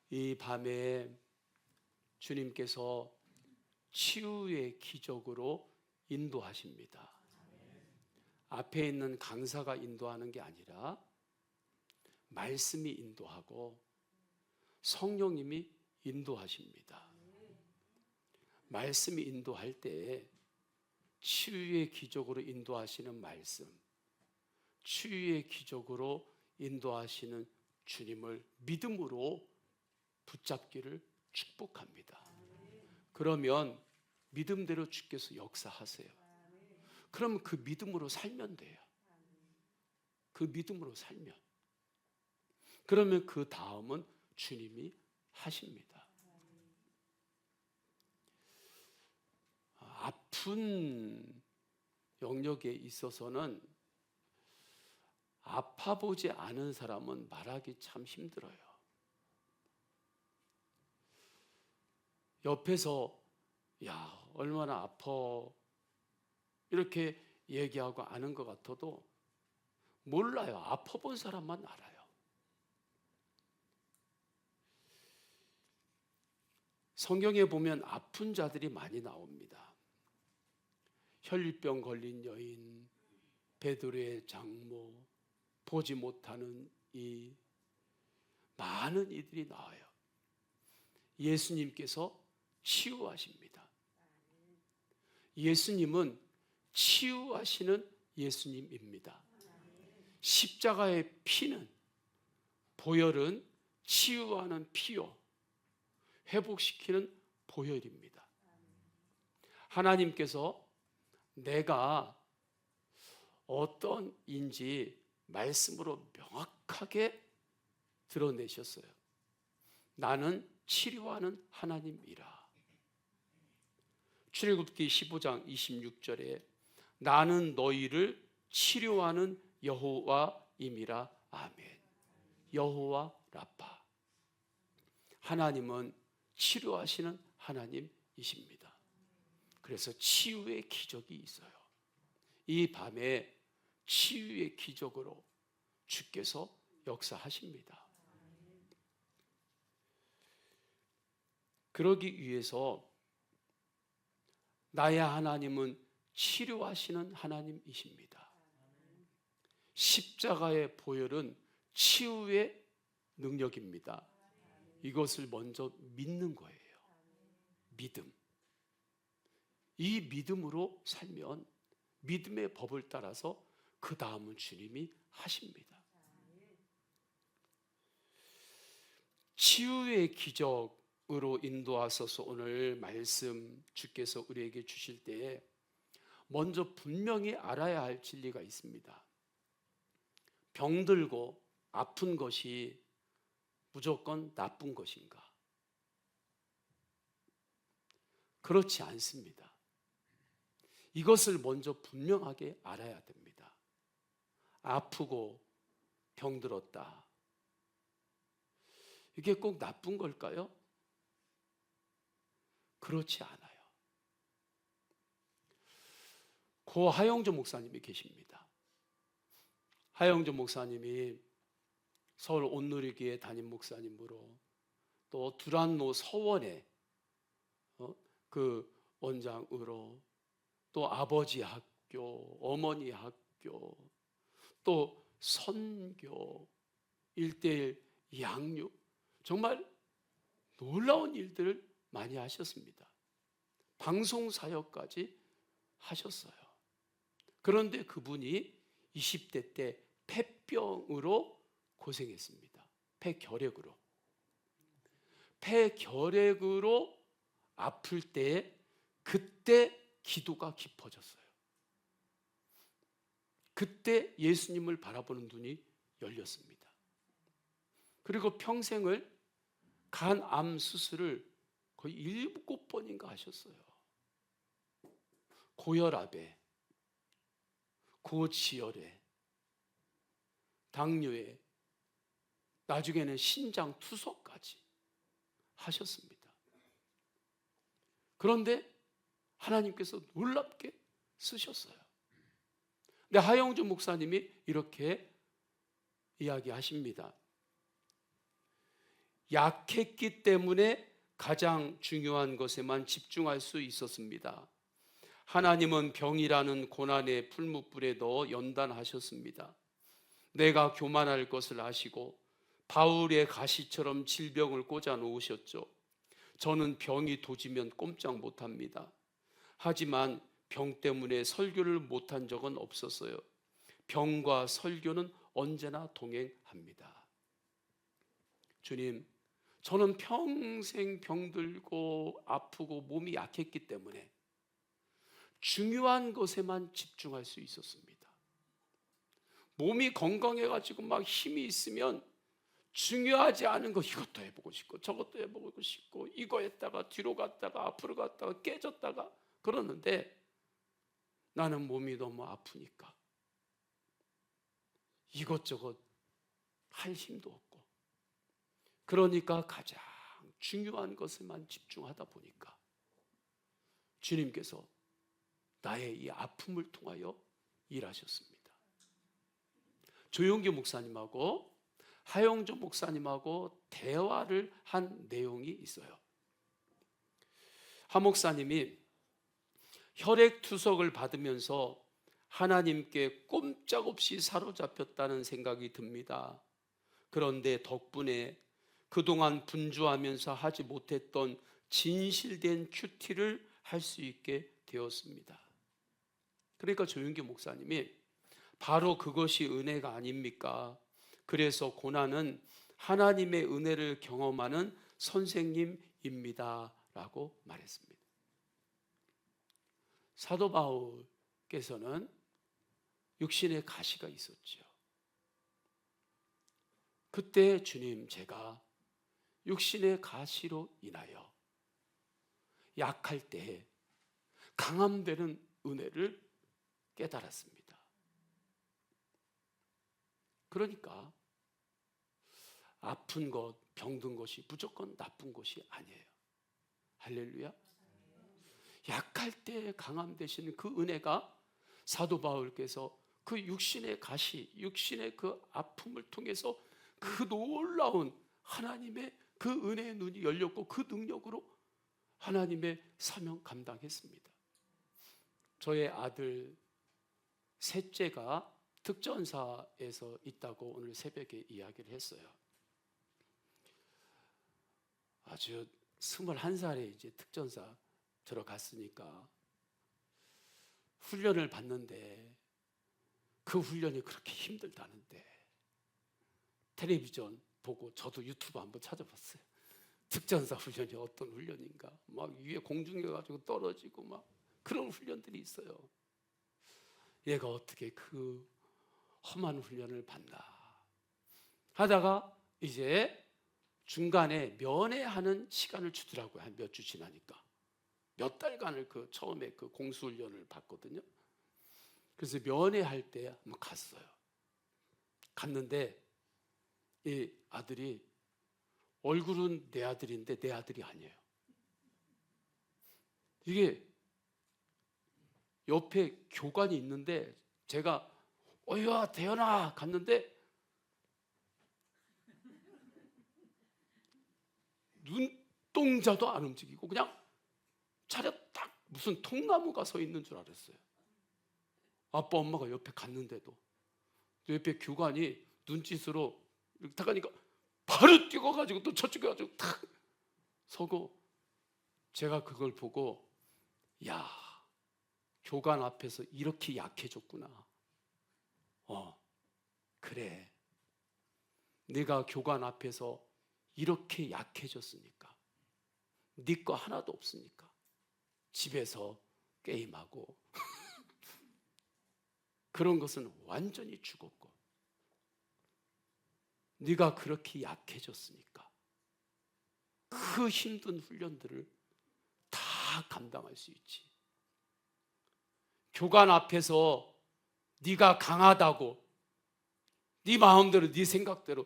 이 밤에 주님께서 치유의 기적으로 인도하십니다. 앞에 있는 강사가 인도하는 게 아니라 말씀이 인도하고 성령님이 인도하십니다. 말씀이 인도할 때 치유의 기적으로 인도하시는 말씀, 치유의 기적으로 인도하시는 주님을 믿음으로 붙잡기를 축복합니다. 그러면 믿음대로 주께서 역사하세요. 그럼 그 믿음으로 살면 돼요. 그 믿음으로 살면. 그러면 그 다음은 주님이 하십니다. 아픈 영역에 있어서는 아파보지 않은 사람은 말하기 참 힘들어요. 옆에서 야 얼마나 아파 이렇게 얘기하고 아는 것 같아도 몰라요. 아파본 사람만 알아요. 성경에 보면 아픈 자들이 많이 나옵니다. 혈류병 걸린 여인, 베드로의 장모, 보지 못하는 이 많은 이들이 나와요. 예수님께서 치유하십니다. 예수님은 치유하시는 예수님입니다. 십자가의 피는, 보혈은 치유하는 피요, 회복시키는 보혈입니다. 하나님께서 내가 어떤 인지 말씀으로 명확하게 드러내셨어요. 나는 치료하는 하나님이라. 출애굽기 15장 26절에 나는 너희를 치료하는 여호와임이라. 아멘. 여호와 라파. 하나님은 치료하시는 하나님이십니다. 그래서 치유의 기적이 있어요. 이 밤에 치유의 기적으로 주께서 역사하십니다. 그러기 위해서 나의 하나님은 치료하시는 하나님이십니다. 십자가의 보혈은 치유의 능력입니다. 이것을 먼저 믿는 거예요. 믿음. 이 믿음으로 살면 믿음의 법을 따라서 그 다음은 주님이 하십니다. 치유의 기적으로 인도하셔서 오늘 말씀 주께서 우리에게 주실 때에 먼저 분명히 알아야 할 진리가 있습니다. 병들고 아픈 것이 무조건 나쁜 것인가? 그렇지 않습니다. 이것을 먼저 분명하게 알아야 됩니다. 아프고 병들었다. 이게 꼭 나쁜 걸까요? 그렇지 않아요. 고 하영조 목사님이 계십니다. 하영조 목사님이 서울 온누리교회 담임 목사님으로 또 두란노 서원의 그 원장으로 또 아버지 학교, 어머니 학교, 또 선교, 1:1 양육, 정말 놀라운 일들을 많이 하셨습니다. 방송 사역까지 하셨어요. 그런데 그분이 20대 때 폐병으로 고생했습니다. 폐결핵으로. 폐결핵으로 아플 때 그때 기도가 깊어졌어요. 그때 예수님을 바라보는 눈이 열렸습니다. 그리고 평생을 간암 수술을 거의 7번인가 하셨어요. 고혈압에, 고지혈에, 당뇨에, 나중에는 신장 투석까지 하셨습니다. 그런데 하나님께서 놀랍게 쓰셨어요. 근데 하영주 목사님이 이렇게 이야기하십니다. 약했기 때문에 가장 중요한 것에만 집중할 수 있었습니다. 하나님은 병이라는 고난의 풀무불에 넣어 연단하셨습니다. 내가 교만할 것을 아시고 바울의 가시처럼 질병을 꽂아 놓으셨죠. 저는 병이 도지면 꼼짝 못합니다. 하지만 병 때문에 설교를 못한 적은 없었어요. 병과 설교는 언제나 동행합니다. 주님, 저는 평생 병들고 아프고 몸이 약했기 때문에 중요한 것에만 집중할 수 있었습니다. 몸이 건강해가지고 막 힘이 있으면 중요하지 않은 거 이것도 해보고 싶고 저것도 해보고 싶고 이거 했다가 뒤로 갔다가 앞으로 갔다가 깨졌다가 그러는데 나는 몸이 너무 아프니까 이것저것 할 힘도 없고 그러니까 가장 중요한 것에만 집중하다 보니까 주님께서 나의 이 아픔을 통하여 일하셨습니다. 조용기 목사님하고 하영조 목사님하고 대화를 한 내용이 있어요. 하 목사님이 혈액투석을 받으면서 하나님께 꼼짝없이 사로잡혔다는 생각이 듭니다. 그런데 덕분에 그동안 분주하면서 하지 못했던 진실된 큐티를 할 수 있게 되었습니다. 그러니까 조용기 목사님이 바로 그것이 은혜가 아닙니까? 그래서 고난은 하나님의 은혜를 경험하는 선생님입니다 라고 말했습니다. 사도 바울께서는 육신의 가시가 있었죠. 그때 주님, 제가 육신의 가시로 인하여 약할 때에 강함되는 은혜를 깨달았습니다. 그러니까 아픈 것, 병든 것이 무조건 나쁜 것이 아니에요. 할렐루야. 약할 때 강함 되시는 그 은혜가 사도 바울께서 그 육신의 가시, 육신의 그 아픔을 통해서 그 놀라운 하나님의 그 은혜의 눈이 열렸고 그 능력으로 하나님의 사명 감당했습니다. 저의 아들 셋째가 특전사에서 있다고 오늘 새벽에 이야기를 했어요. 아주 21살에 이제 특전사 들어갔으니까 훈련을 받는데 그 훈련이 그렇게 힘들다는데 텔레비전 보고 저도 유튜브 한번 찾아봤어요. 특전사 훈련이 어떤 훈련인가? 막 위에 공중에 가지고 떨어지고 막 그런 훈련들이 있어요. 얘가 어떻게 그 험한 훈련을 받나 하다가 이제 중간에 면회하는 시간을 주더라고요. 한 몇 주 지나니까 몇 달간을 그 처음에 그 공수훈련을 받거든요. 그래서 면회할 때 한번 갔어요. 갔는데 이 아들이 얼굴은 내 아들인데 내 아들이 아니에요. 이게 옆에 교관이 있는데 제가 어이야 대현아 갔는데 눈동자도 안 움직이고 그냥 차려 딱 무슨 통나무가 서 있는 줄 알았어요. 아빠 엄마가 옆에 갔는데도 옆에 교관이 눈짓으로 이렇게 딱 하니까 바로 뛰어가지고 또 저쪽에 가지고 탁 서고 제가 그걸 보고 야 교관 앞에서 이렇게 약해졌구나. 그래 네가 교관 앞에서 이렇게 약해졌으니까 네 거 하나도 없으니까 집에서 게임하고 그런 것은 완전히 죽었고 네가 그렇게 약해졌으니까 그 힘든 훈련들을 다 감당할 수 있지. 교관 앞에서 네가 강하다고 네 마음대로 네 생각대로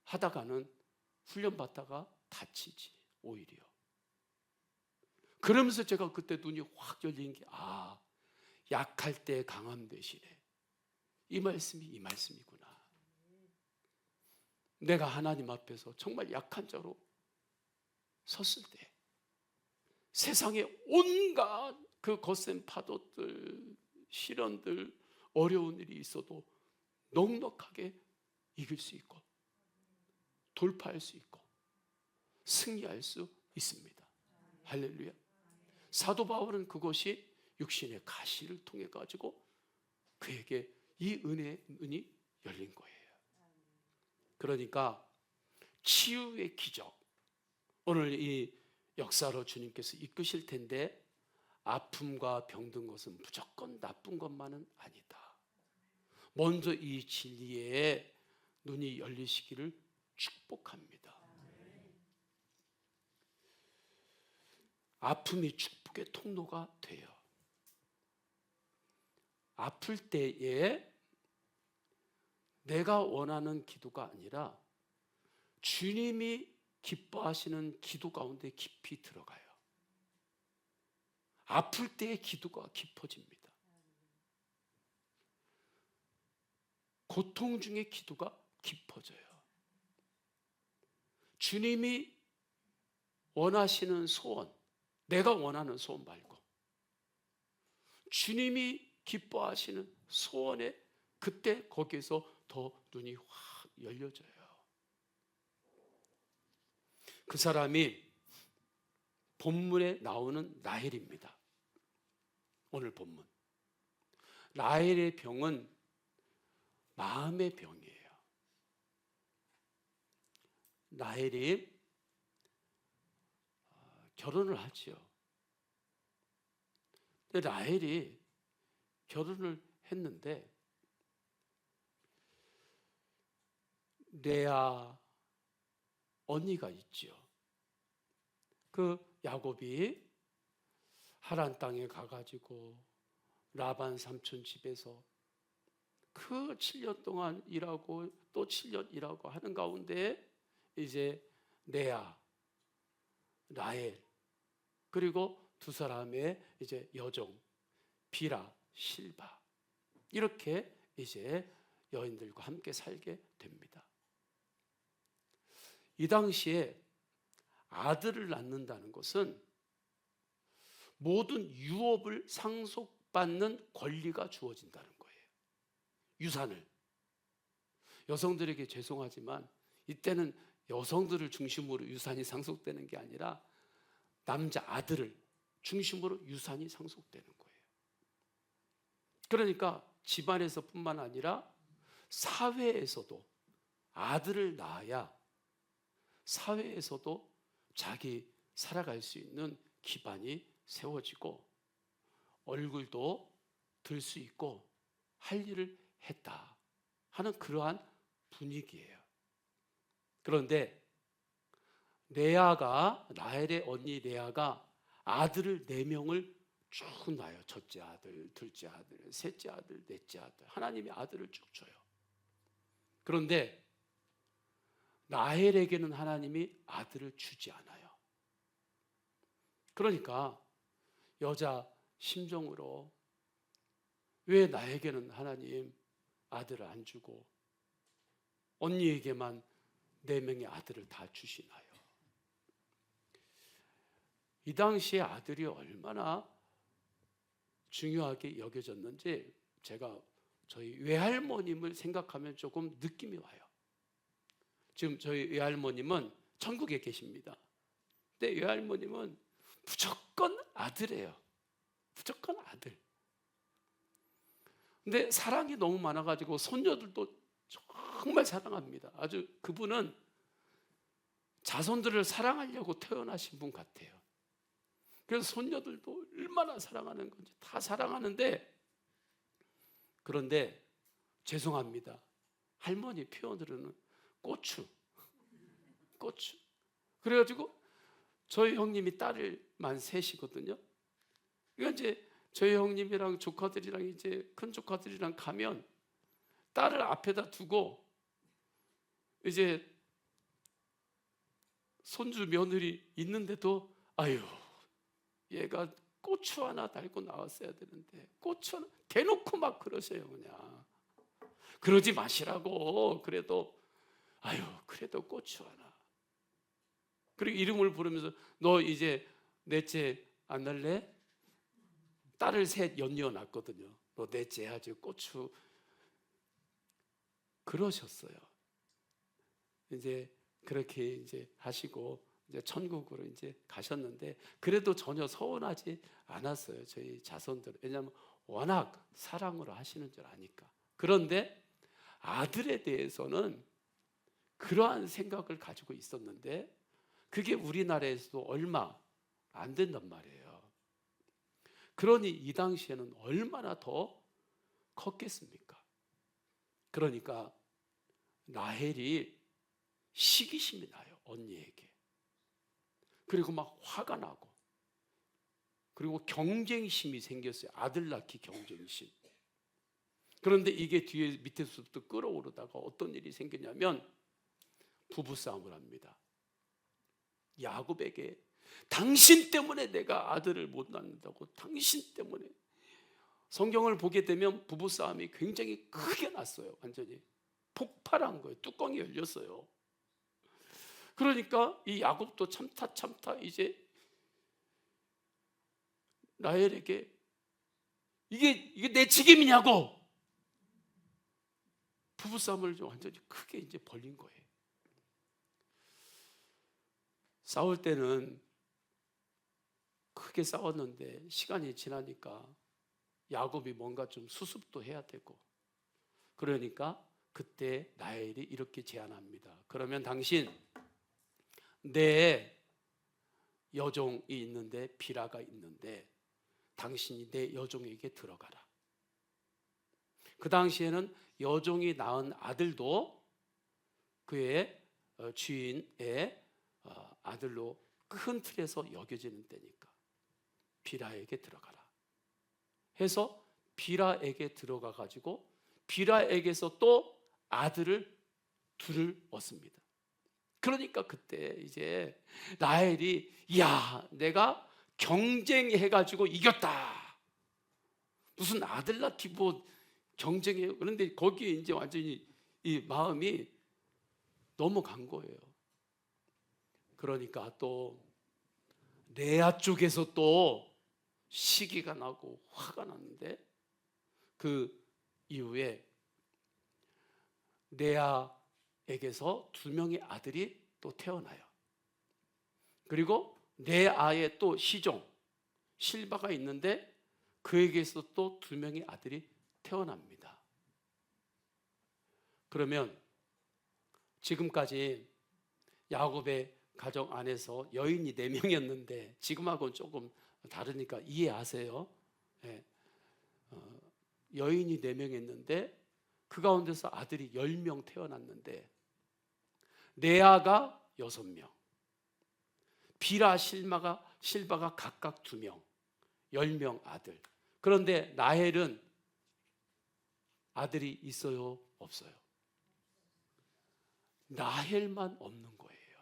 하다가는 훈련 받다가 다치지 오히려. 그러면서 제가 그때 눈이 확 열린 게 약할 때 강함 되시네. 이 말씀이 이 말씀이구나. 내가 하나님 앞에서 정말 약한 자로 섰을 때 세상에 온갖 그 거센 파도들, 시련들, 어려운 일이 있어도 넉넉하게 이길 수 있고 돌파할 수 있고 승리할 수 있습니다. 할렐루야. 사도 바울은 그것이 육신의 가시를 통해 가지고 그에게 이 은이 열린 거예요. 그러니까 치유의 기적, 오늘 이 역사로 주님께서 이끄실 텐데 아픔과 병든 것은 무조건 나쁜 것만은 아니다. 먼저 이 진리에 눈이 열리시기를 축복합니다. 아픔이 축복의 통로가 돼요. 아플 때에 내가 원하는 기도가 아니라 주님이 기뻐하시는 기도 가운데 깊이 들어가요. 아플 때의 기도가 깊어집니다. 고통 중에 기도가 깊어져요. 주님이 원하시는 소원, 내가 원하는 소원 말고 주님이 기뻐하시는 소원에 그때 거기에서 더 눈이 확 열려져요. 그 사람이 본문에 나오는 라헬입니다. 오늘 본문. 라헬의 병은 마음의 병이에요. 라헬이 결혼을 하지요. 근데 라헬이 결혼을 했는데 레아 언니가 있지요. 그 야곱이 하란 땅에 가가지고 라반 삼촌 집에서 그 7년 동안 일하고 또 7년 일하고 하는 가운데 이제 레아, 라헬 그리고 두 사람의 이제 여종 비라, 실바 이렇게 이제 여인들과 함께 살게 됩니다. 이 당시에 아들을 낳는다는 것은 모든 유업을 상속받는 권리가 주어진다는 거예요. 유산을. 여성들에게 죄송하지만 이때는 여성들을 중심으로 유산이 상속되는 게 아니라 남자 아들을 중심으로 유산이 상속되는 거예요. 그러니까 집안에서뿐만 아니라 사회에서도 아들을 낳아야 사회에서도 자기 살아갈 수 있는 기반이 세워지고 얼굴도 들 수 있고 할 일을 했다 하는 그러한 분위기예요. 그런데 레아가 라헬의 언니 레아가 아들을 4명을 쭉 낳아요. 첫째 아들, 둘째 아들, 셋째 아들, 넷째 아들. 하나님이 아들을 쭉 줘요. 그런데 라헬에게는 하나님이 아들을 주지 않아요. 그러니까 여자 심정으로 왜 나에게는 하나님 아들을 안 주고 언니에게만 4명의 아들을 다 주시나요? 이 당시에 아들이 얼마나 중요하게 여겨졌는지 제가 저희 외할머님을 생각하면 조금 느낌이 와요. 지금 저희 외할머님은 천국에 계십니다. 근데 외할머님은 무조건 아들이에요. 무조건 아들. 근데 사랑이 너무 많아가지고 손녀들도 정말 사랑합니다. 아주 그분은 자손들을 사랑하려고 태어나신 분 같아요. 그래서 손녀들도 얼마나 사랑하는 건지 다 사랑하는데, 그런데 죄송합니다. 할머니 표현으로는 고추. 그래가지고 저희 형님이 딸만 셋이거든요. 그러니까 이제 저희 형님이랑 조카들이랑 이제 큰 조카들이랑 가면 딸을 앞에다 두고 이제 손주 며느리 있는데도 아유 얘가 고추 하나 달고 나왔어야 되는데 고추 하나 대놓고 막 그러세요. 그냥 그러지 마시라고. 그래도 아유, 그래도 고추 하나. 그리고 이름을 부르면서 너 이제 넷째 안 날래? 딸을 셋 연이어 낳았거든요. 너 넷째 해야지 고추. 그러셨어요. 이제 그렇게 이제 하시고 이제 천국으로 이제 가셨는데, 그래도 전혀 서운하지 않았어요, 저희 자손들은. 왜냐하면 워낙 사랑으로 하시는 줄 아니까. 그런데 아들에 대해서는 그러한 생각을 가지고 있었는데, 그게 우리나라에서도 얼마 안 된단 말이에요. 그러니 이 당시에는 얼마나 더 컸겠습니까? 그러니까 라헬이 시기심이 나요, 언니에게. 그리고 막 화가 나고, 그리고 경쟁심이 생겼어요. 아들 낳기 경쟁심. 그런데 이게 뒤에 밑에서부터 끌어오르다가 어떤 일이 생기냐면 부부싸움을 합니다. 야곱에게 당신 때문에 내가 아들을 못 낳는다고, 당신 때문에. 성경을 보게 되면 부부싸움이 굉장히 크게 났어요. 완전히 폭발한 거예요. 뚜껑이 열렸어요. 그러니까 이 야곱도 참다 이제 라헬에게 이게 내 책임이냐고 부부싸움을 좀 완전히 크게 이제 벌린 거예요. 싸울 때는 크게 싸웠는데 시간이 지나니까 야곱이 뭔가 좀 수습도 해야 되고, 그러니까 그때 라헬이 이렇게 제안합니다. 그러면 당신 내 여종이 있는데, 비라가 있는데 당신이 내 여종에게 들어가라. 그 당시에는 여종이 낳은 아들도 그의 주인의 아들로 큰 틀에서 여겨지는 때니까 비라에게 들어가라 해서 비라에게 들어가 가지고 비라에게서 또 아들을 둘을 얻습니다. 그러니까 그때 이제 라헬이 야, 내가 경쟁해가지고 이겼다. 무슨 아들 낳기 뭐 경쟁해요. 그런데 거기에 이제 완전히 이 마음이 넘어간 거예요. 그러니까 또 레아 쪽에서 또 시기가 나고 화가 났는데, 그 이후에 레아에게서 2명의 아들이 또 태어나요. 그리고 레아의 또 시종 실바가 있는데 그에게서 또 2명의 아들이 태어납니다. 그러면 지금까지 야곱의 가정 안에서 여인이 4명이었는데 지금하고는 조금 다르니까 이해하세요. 네. 여인이 4명이었는데 그 가운데서 아들이 10명 태어났는데 레아가 6명, 비라 실바가 각각 2명, 10명 아들. 그런데 라헬은 아들이 있어요, 없어요? 라헬만 없는 거예요.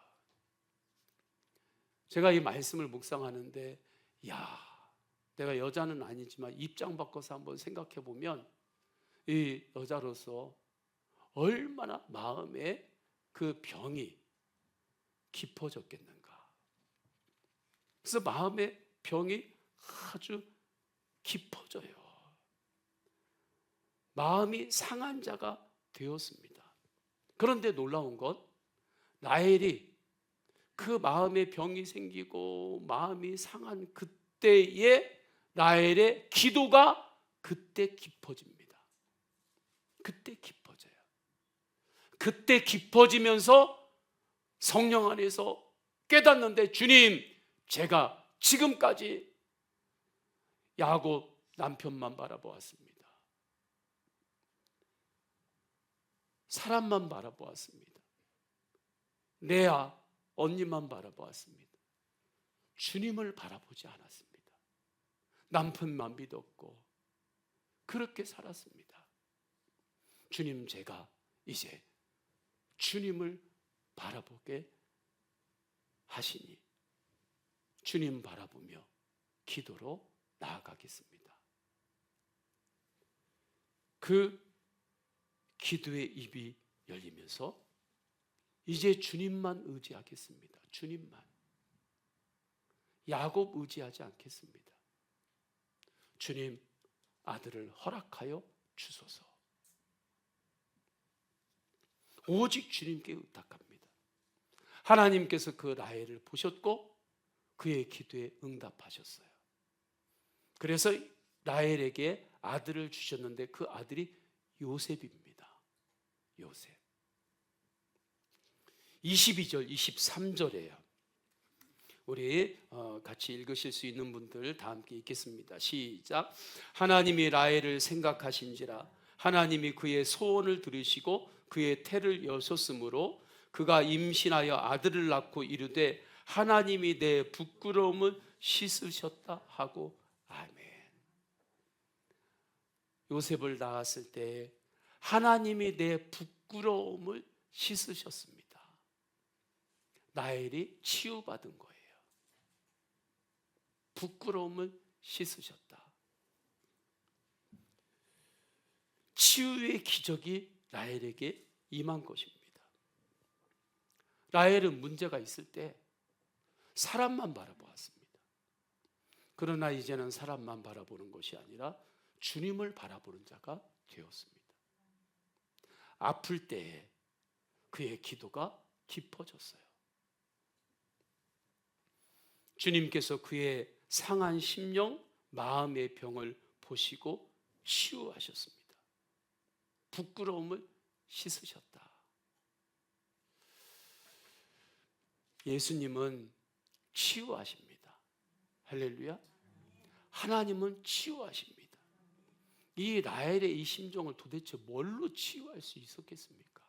제가 이 말씀을 묵상하는데, 야, 내가 여자는 아니지만 입장 바꿔서 한번 생각해 보면 이 여자로서 얼마나 마음에 그 병이 깊어졌겠는가. 그래서 마음의 병이 아주 깊어져요. 마음이 상한 자가 되었습니다. 그런데 놀라운 것, 라헬이 그 마음의 병이 생기고 마음이 상한 그때의 라헬의 기도가 그때 깊어집니다. 그때 깊어져요. 그때 깊어지면서 성령 안에서 깨닫는데, 주님, 제가 지금까지 야곱 남편만 바라보았습니다. 사람만 바라보았습니다. 레아 언니만 바라보았습니다. 주님을 바라보지 않았습니다. 남편만 믿었고 그렇게 살았습니다. 주님, 제가 이제 주님을 바라보게 하시니 주님 바라보며 기도로 나아가겠습니다. 그 기도의 입이 열리면서 이제 주님만 의지하겠습니다. 주님만. 야곱 의지하지 않겠습니다. 주님, 아들을 허락하여 주소서. 오직 주님께 의탁합니다. 하나님께서 그 라헬을 보셨고 그의 기도에 응답하셨어요. 그래서 라헬에게 아들을 주셨는데 그 아들이 요셉입니다. 요셉. 22절, 23절이에요. 우리 같이 읽으실 수 있는 분들 다 함께 읽겠습니다. 시작. 하나님이 라헬을 생각하신지라 하나님이 그의 소원을 들으시고 그의 태를 여셨으므로 그가 임신하여 아들을 낳고 이르되 하나님이 내 부끄러움을 씻으셨다 하고 아멘. 요셉을 낳았을 때 하나님이 내 부끄러움을 씻으셨습니다. 라헬이 치유받은 거예요. 부끄러움을 씻으셨다. 치유의 기적이 라헬에게 임한 것입니다. 라헬은 문제가 있을 때 사람만 바라보았습니다. 그러나 이제는 사람만 바라보는 것이 아니라 주님을 바라보는 자가 되었습니다. 아플 때에 그의 기도가 깊어졌어요. 주님께서 그의 상한 심령, 마음의 병을 보시고 치유하셨습니다. 부끄러움을 씻으셨다. 예수님은 치유하십니다. 할렐루야. 하나님은 치유하십니다. 이 라헬의 이 심정을 도대체 뭘로 치유할 수 있었겠습니까?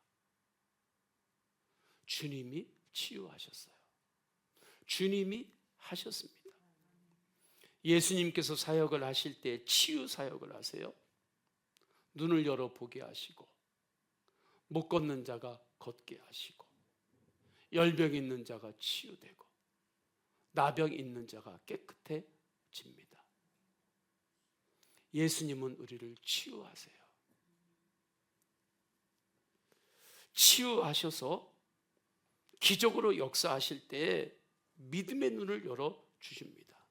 주님이 치유하셨어요. 주님이 하셨습니다. 예수님께서 사역을 하실 때 치유 사역을 하세요. 눈을 열어 보게 하시고 못 걷는 자가 걷게 하시고 열병 있는 자가 치유되고 나병 있는 자가 깨끗해집니다. 예수님은 우리를 치유하세요. 치유하셔서 기적으로 역사하실 때 믿음의 눈을 열어 주십니다.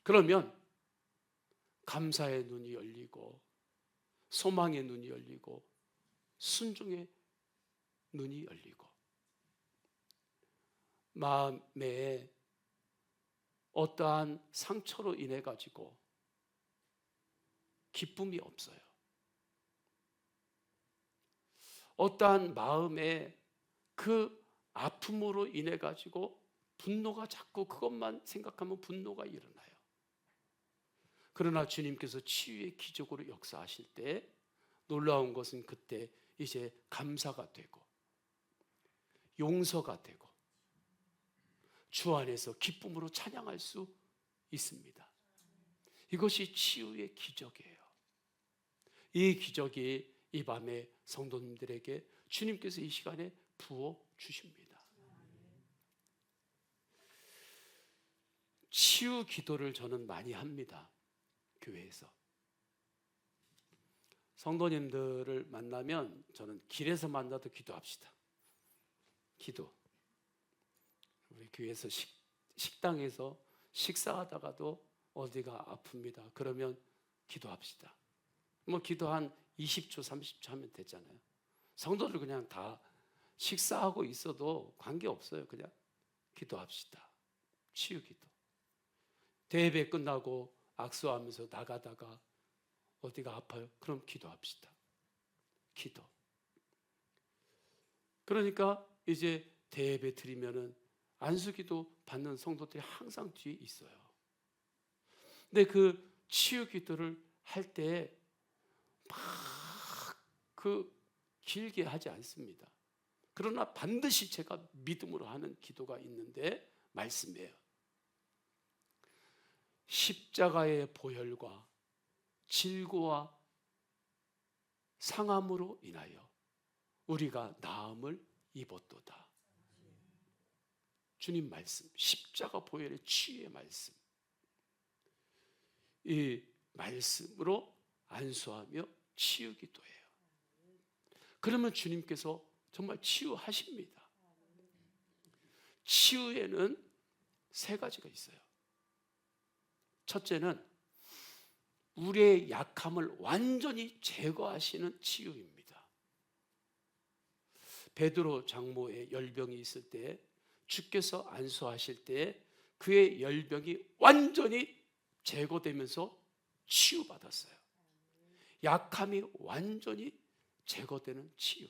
그러면 감사의 눈이 열리고 소망의 눈이 열리고 순종의 눈이 열리고 마음에 어떠한 상처로 인해 가지고 기쁨이 없어요. 어떠한 마음에 그 아픔으로 인해 가지고 분노가 자꾸 그것만 생각하면 분노가 일어나요. 그러나 주님께서 치유의 기적으로 역사하실 때 놀라운 것은 그때 이제 감사가 되고 용서가 되고 주 안에서 기쁨으로 찬양할 수 있습니다. 이것이 치유의 기적이에요. 이 기적이 이 밤에 성도님들에게 주님께서 이 시간에 부어 주십니다. 치유 기도를 저는 많이 합니다. 교회에서. 성도님들을 만나면 저는 길에서 만나도 기도합시다. 기도. 우리 교회에서 식당에서 식사하다가도 어디가 아픕니다. 그러면 기도합시다. 뭐 기도 한 20초, 30초 하면 되잖아요. 성도들 그냥 다 식사하고 있어도 관계없어요. 그냥 기도합시다. 치유 기도. 대예배 끝나고 악수하면서 나가다가 어디가 아파요? 그럼 기도합시다. 기도. 그러니까 이제 대예배 드리면은 안수기도 받는 성도들이 항상 뒤에 있어요. 근데 그 치유 기도를 할 때 막 그 길게 하지 않습니다. 그러나 반드시 제가 믿음으로 하는 기도가 있는데 말씀이에요. 십자가의 보혈과 질고와 상함으로 인하여 우리가 나음을 입었도다. 주님 말씀, 십자가 보혈의 치유의 말씀. 이 말씀으로 안수하며 치유기도해요. 그러면 주님께서 정말 치유하십니다. 치유에는 세 가지가 있어요. 첫째는 우리의 약함을 완전히 제거하시는 치유입니다. 베드로 장모의 열병이 있을 때, 주께서 안수하실 때 그의 열병이 완전히 제거되면서 치유받았어요. 약함이 완전히 제거되는 치유.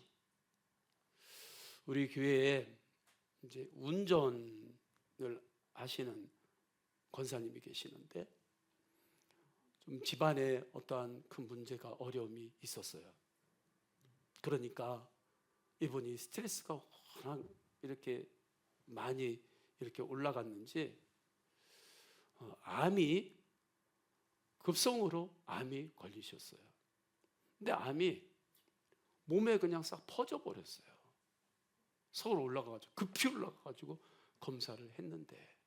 우리 교회에 이제 운전을 하시는 권사님이 계시는데, 좀 집안에 어떠한 큰 문제가, 어려움이 있었어요. 그러니까 이분이 스트레스가 워낙 이렇게 많이 이렇게 올라갔는지 암이, 급성으로 암이 걸리셨어요. 근데 암이 몸에 그냥 싹 퍼져버렸어요. 서울 올라가가지고, 급히 올라가가지고 검사를 했는데,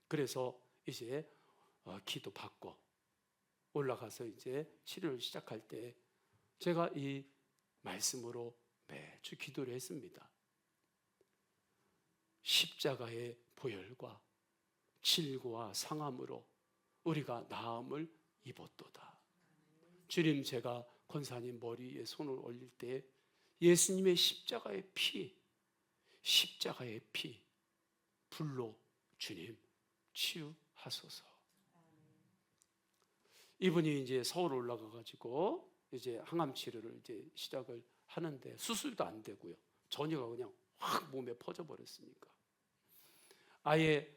그래서 이제 기도 받고 올라가서 이제 치료를 시작할 때 제가 이 말씀으로 매주 기도를 했습니다. 십자가의 보혈과 질고와 상함으로 우리가 나음을 입었도다. 주님, 제가 권사님 머리에 손을 올릴 때 예수님의 십자가의 피 불로 주님 치유하소서. 이분이 이제 서울 올라가가지고 이제 항암 치료를 이제 시작을 하는데, 수술도 안 되고요. 전이가 그냥 확 몸에 퍼져버렸으니까 아예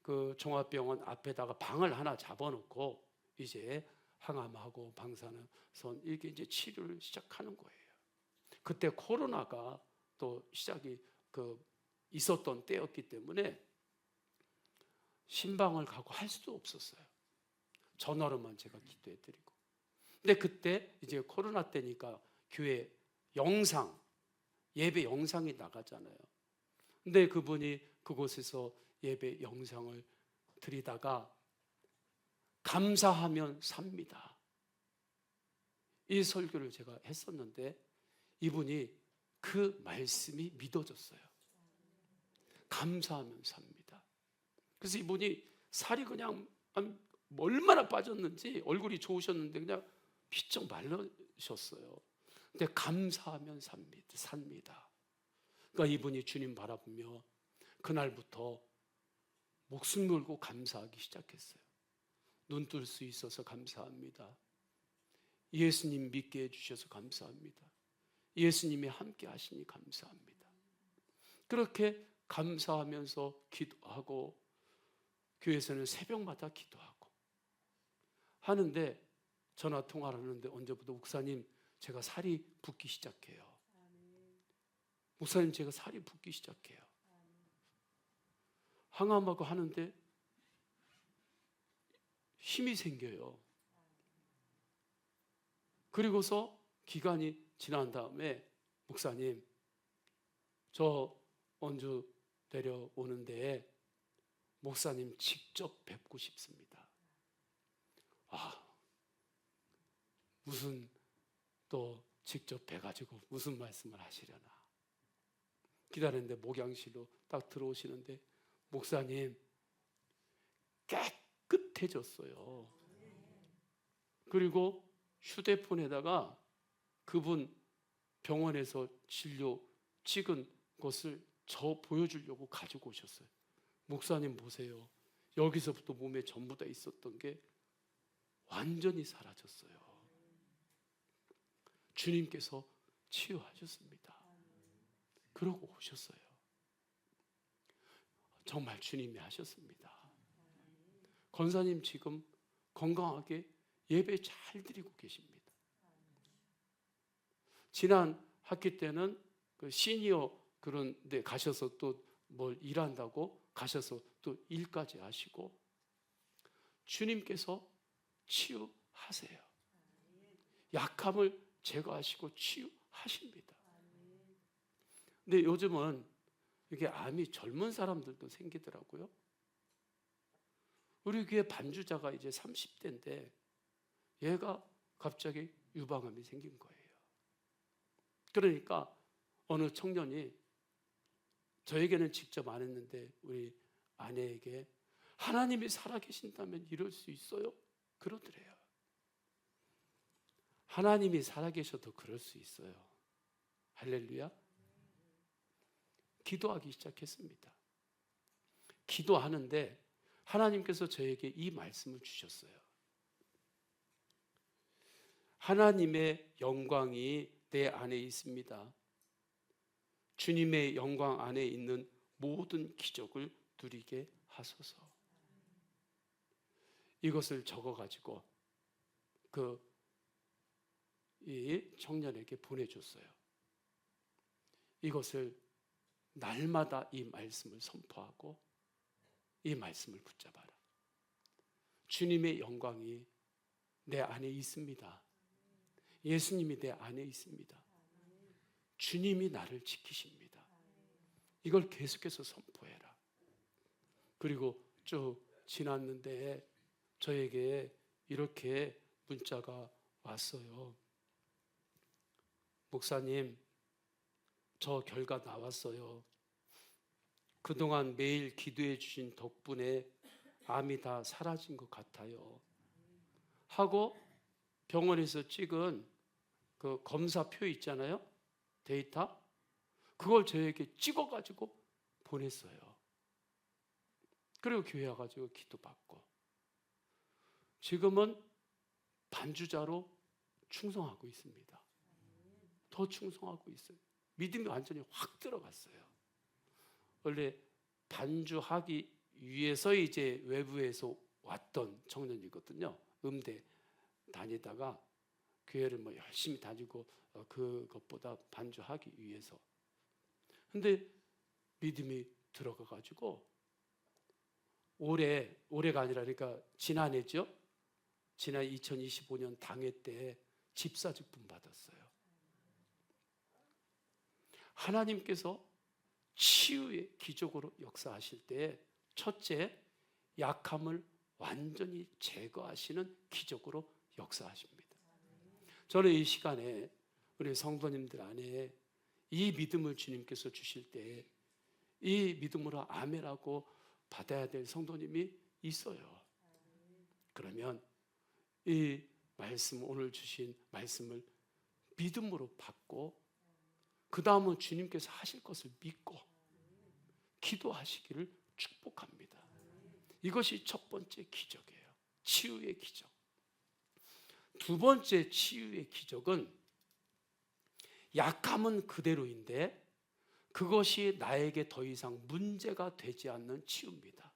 그 종합병원 앞에다가 방을 하나 잡아놓고 이제 항암하고 방사선 이렇게 이제 치료를 시작하는 거예요. 그때 코로나가 또 시작이 있었던 때였기 때문에 신방을 가고 할 수도 없었어요. 전화로만 제가 기도해드리고. 근데 그때 이제 코로나 때니까 교회 영상, 예배 영상이 나가잖아요. 근데 그분이 그곳에서 예배 영상을 드리다가 감사하면 삽니다, 이 설교를 제가 했었는데, 이분이 그 말씀이 믿어졌어요. 감사하면 삽니다. 그래서 이분이 살이 그냥 얼마나 빠졌는지, 얼굴이 좋으셨는데 그냥 비쩍 말르셨어요. 근데 감사하면 삽니다. 그러니까 이분이 주님 바라보며 그날부터 목숨 걸고 감사하기 시작했어요. 눈 뜰 수 있어서 감사합니다. 예수님 믿게 해주셔서 감사합니다. 예수님이 함께 하시니 감사합니다. 그렇게 감사하면서 기도하고, 교회에서는 새벽마다 기도하고 하는데, 전화 통화를 하는데 언제부터 목사님 제가 살이 붓기 시작해요. 목사님 제가 살이 붓기 시작해요. 항암하고 하는데 힘이 생겨요. 그리고서 기간이 지난 다음에 목사님 저 원주 내려오는데 목사님 직접 뵙고 싶습니다. 무슨 또 직접 뵈가지고 무슨 말씀을 하시려나 기다렸는데, 목양실로 딱 들어오시는데 목사님 깨끗해졌어요. 그리고 휴대폰에다가 그분 병원에서 진료 찍은 것을 저 보여주려고 가지고 오셨어요. 목사님 보세요, 여기서부터 몸에 전부 다 있었던 게 완전히 사라졌어요. 주님께서 치유하셨습니다. 그러고 오셨어요. 정말 주님이 하셨습니다. 권사님 지금 건강하게 예배 잘 드리고 계십니다. 지난 학기 때는 그 시니어 그런 데 가셔서 또 뭘 일한다고 가셔서 또 일까지 하시고, 주님께서 치유하세요. 약함을 제거하시고 치유하십니다. 근데 요즘은 이게 암이 젊은 사람들도 생기더라고요. 우리 교회 반주자가 이제 30대인데 얘가 갑자기 유방암이 생긴 거예요. 그러니까 어느 청년이 저에게는 직접 안 했는데 우리 아내에게 하나님이 살아계신다면 이럴 수 있어요? 그러더래요. 하나님이 살아계셔도 그럴 수 있어요. 할렐루야. 기도하기 시작했습니다. 기도하는데 하나님께서 저에게 이 말씀을 주셨어요. 하나님의 영광이 내 안에 있습니다. 주님의 영광 안에 있는 모든 기적을 누리게 하소서. 이것을 적어가지고 이 청년에게 보내줬어요. 이것을 날마다 이 말씀을 선포하고 이 말씀을 붙잡아라. 주님의 영광이 내 안에 있습니다. 예수님이 내 안에 있습니다. 주님이 나를 지키십니다. 이걸 계속해서 선포해라. 그리고 쭉 지났는데 저에게 이렇게 문자가 왔어요. 목사님, 저 결과 나왔어요. 그동안 매일 기도해 주신 덕분에 암이 다 사라진 것 같아요. 하고 병원에서 찍은 그 검사표 있잖아요. 데이터. 그걸 저에게 찍어가지고 보냈어요. 그리고 교회 와가지고 기도받고 지금은 반주자로 충성하고 있습니다. 더 충성하고 있어요. 믿음이 완전히 확 들어갔어요. 원래 반주하기 위해서 이제 외부에서 왔던 청년이거든요. 음대 다니다가 교회를 뭐 열심히 다니고 그것보다 반주하기 위해서. 근데 믿음이 들어가가지고 올해가 아니라 그러니까 지난해죠. 지난 2025년 당회 때 집사직분 받았어요. 하나님께서 치유의 기적으로 역사하실 때 첫째, 약함을 완전히 제거하시는 기적으로 역사하십니다. 저는 이 시간에 우리 성도님들 안에 이 믿음을 주님께서 주실 때 이 믿음으로 아멘하고 받아야 될 성도님이 있어요. 그러면 이 말씀, 오늘 주신 말씀을 믿음으로 받고 그 다음은 주님께서 하실 것을 믿고 기도하시기를 축복합니다. 이것이 첫 번째 기적이에요. 치유의 기적. 두 번째 치유의 기적은 약함은 그대로인데 그것이 나에게 더 이상 문제가 되지 않는 치유입니다.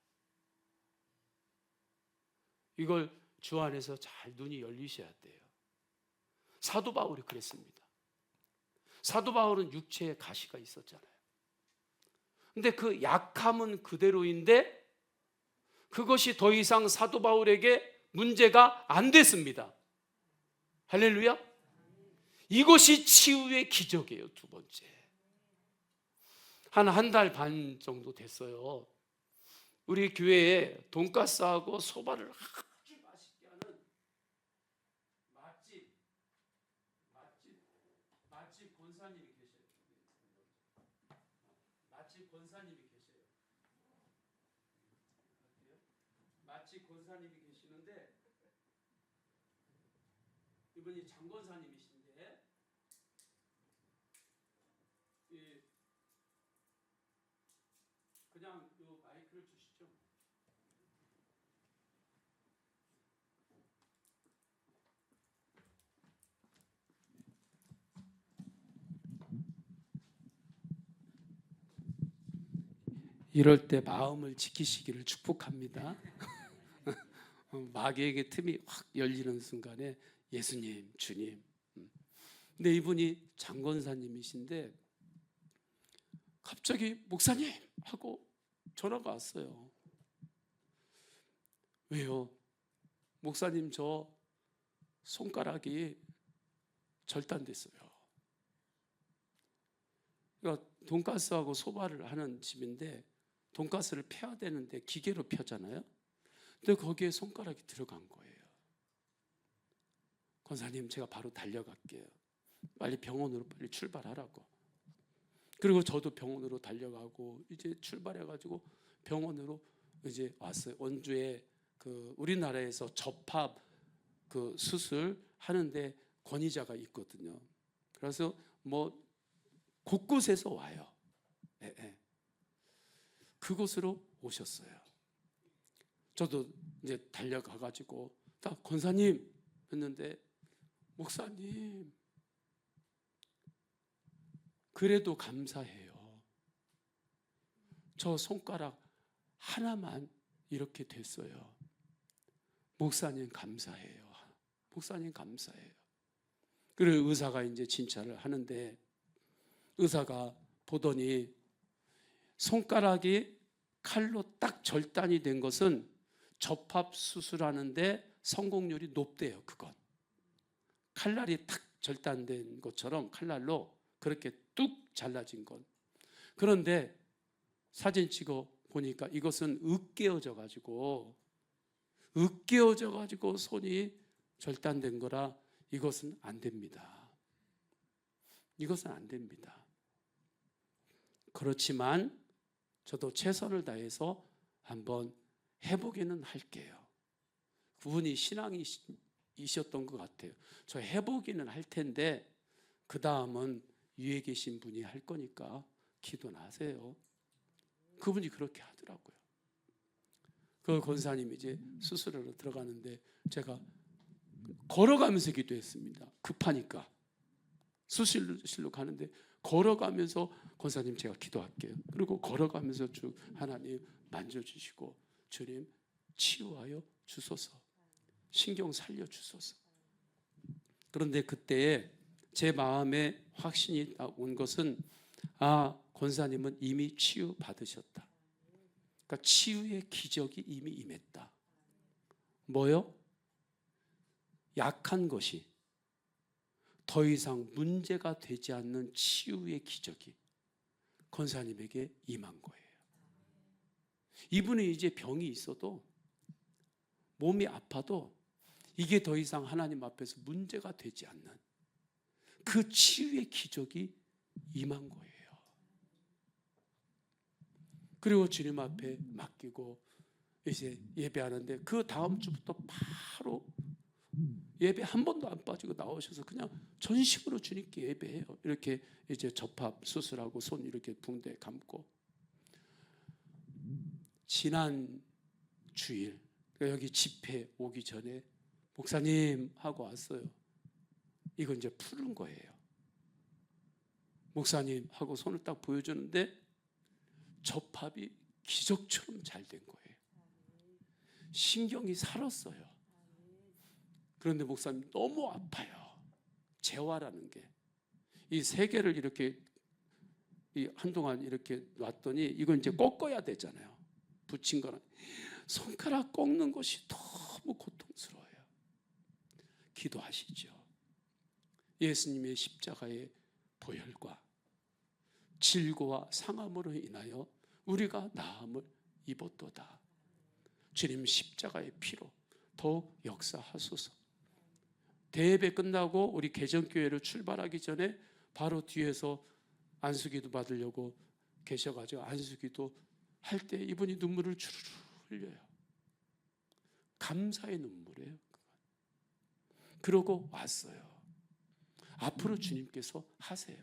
이걸 주 안에서 잘 눈이 열리셔야 돼요. 사도 바울이 그랬습니다. 사도 바울은 육체에 가시가 있었잖아요. 근데 그 약함은 그대로인데 그것이 더 이상 사도 바울에게 문제가 안 됐습니다. 할렐루야. 이것이 치유의 기적이에요. 두 번째. 한 달 반 정도 됐어요. 우리 교회에 돈가스하고 소바를 아주 맛있게 하는 맛집 권사님이 계셔요. 맛집 권사님이 계셔요. 맛집 권사님이 계시는데 이분이 장 권사님이신데 그냥 요 마이크를 주시죠. 이럴 때 마음을 지키시기를 축복합니다. 마귀에게 틈이 확 열리는 순간에 예수님, 주님. 근데 이분이 장권사님이신데 갑자기 목사님 하고 전화가 왔어요. 왜요? 목사님 저 손가락이 절단됐어요. 그러니까 돈가스하고 소바를 하는 집인데 돈가스를 펴야 되는데 기계로 펴잖아요. 근데 거기에 손가락이 들어간 거예요. 권사님 제가 바로 달려갈게요. 빨리 병원으로 빨리 출발하라고. 그리고 저도 병원으로 달려가고 이제 출발해가지고 병원으로 이제 왔어요. 원주에 그 우리나라에서 접합 그 수술 하는데 권위자가 있거든요. 그래서 뭐 곳곳에서 와요. 예, 예. 그곳으로 오셨어요. 저도 이제 달려가가지고 다 권사님 했는데, 목사님 그래도 감사해요. 저 손가락 하나만 이렇게 됐어요. 목사님 감사해요. 목사님 감사해요. 그리고 의사가 이제 진찰을 하는데, 의사가 보더니 손가락이 칼로 딱 절단이 된 것은 접합 수술하는데 성공률이 높대요. 그건 칼날이 탁 절단된 것처럼 칼날로 그렇게 뚝 잘라진 건. 그런데 사진 찍어 보니까 이것은 으깨어져 가지고 손이 절단된 거라 이것은 안 됩니다. 이것은 안 됩니다. 그렇지만 저도 최선을 다해서 한번 해보기는 할게요. 그분이 신앙이셨던 것 같아요. 저 해보기는 할 텐데 그 다음은 위에 계신 분이 할 거니까 기도나 하세요. 그분이 그렇게 하더라고요. 그 권사님이 이제 수술하러 들어가는데 제가 걸어가면서 기도했습니다. 급하니까 수술실로 가는데 걸어가면서 권사님 제가 기도할게요. 그리고 걸어가면서 쭉 하나님 만져주시고 주님 치유하여 주소서, 신경 살려 주소서. 그런데 그때 제 마음에 확신이 온 것은 권사님은 이미 치유 받으셨다. 그러니까 치유의 기적이 이미 임했다. 뭐요? 약한 것이 더 이상 문제가 되지 않는 치유의 기적이 권사님에게 임한 거예요. 이분은 이제 병이 있어도, 몸이 아파도 이게 더 이상 하나님 앞에서 문제가 되지 않는 그 치유의 기적이 임한 거예요. 그리고 주님 앞에 맡기고 이제 예배하는데, 그 다음 주부터 바로 예배 한 번도 안 빠지고 나오셔서 그냥 전심으로 주님께 예배해요. 이렇게 이제 접합 수술하고 손 이렇게 붕대 감고. 지난 주일 여기 집회 오기 전에 목사님 하고 왔어요. 이거 이제 푸는 거예요. 목사님 하고 손을 딱 보여주는데 접합이 기적처럼 잘 된 거예요. 신경이 살았어요. 그런데 목사님 너무 아파요. 재활하는 게. 이 세 개를 이렇게 한동안 이렇게 놨더니 이건 이제 꺾어야 되잖아요. 붙인 거는. 손가락 꺾는 것이 너무 고통스러워요. 기도하시죠. 예수님의 십자가의 보혈과 질고와 상함으로 인하여 우리가 나음을 입었도다. 주님 십자가의 피로 더욱 역사하소서. 대예배 끝나고 우리 개정교회를 출발하기 전에 바로 뒤에서 안수기도 받으려고 계셔가지고 안수기도 할 때 이분이 눈물을 주르르 흘려요. 감사의 눈물이에요. 그러고 왔어요. 앞으로 주님께서 하세요.